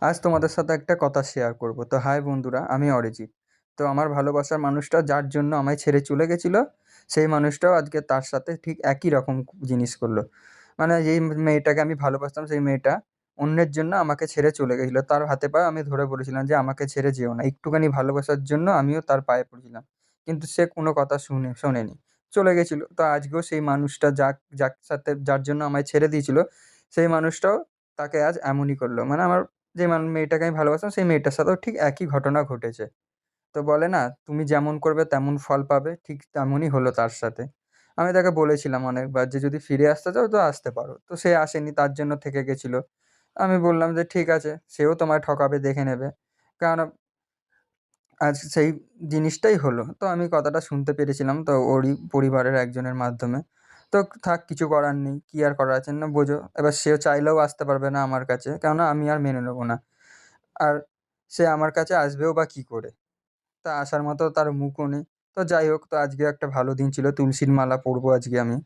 আজ তোমাদের সাথে একটা কথা শেয়ার করব। তো হাই বন্ধুরা, আমি অরিজিৎ। তো আমার ভালোবাসার মানুষটা যার জন্য আমায় ছেড়ে চলে গেছিল, সেই মানুষটাও আজকে তার সাথে ঠিক একই রকম জিনিস করলো। মানে যেই মেয়েটাকে আমি ভালোবাসতাম, সেই মেয়েটা অন্যের জন্য আমাকে ছেড়ে চলে গেছিলো। তার হাতে পায়ে আমি ধরে বলেছিলাম যে আমাকে ছেড়ে যেও না, একটুখানি ভালোবাসার জন্য আমিও তার পায়ে পড়েছিলাম। কিন্তু সে কোনো কথা শোনেনি, চলে গেছিলো। তো আজকেও সেই মানুষটা যার জন্য আমায় ছেড়ে দিয়েছিল, সেই মানুষটাও তাকে আজ এমনই করলো। মানে আমার যে মেয়েটাকে আমি ভালোবাসতাম, সেই মেয়েটার সাথেও ঠিক একই ঘটনা ঘটেছে। তো বলে না, তুমি যেমন করবে তেমন ফল পাবে, ঠিক তেমনই হলো তার সাথে। আমি তাকে বলেছিলাম অনেকবার যে যদি ফিরে আসতে চাও তো আসতে পারো, তো সে আসেনি, তার জন্য থেকে গেছিল। আমি বললাম যে ঠিক আছে, সেও তোমায় ঠকাবে, দেখে নেবে। কারণ আজ সেই জিনিসটাই হলো। তো আমি কথাটা শুনতে পেরেছিলাম তো ওরই পরিবারের একজনের মাধ্যমে। তো থাক, কিছু করার নেই, কি আর করার আছে, না বোঝো। এবার সেও চাইলেও আসতে পারবে না আমার কাছে, কেননা আমি আর মেনে নেবো না। আর সে আমার কাছে আসবেও বা কি করে? তা আসার মতো তার মুখও নেই। তো যাই হোক, তো আজকে একটা ভালো দিন ছিল, তুলসীর মালা পরবো আজকে আমি।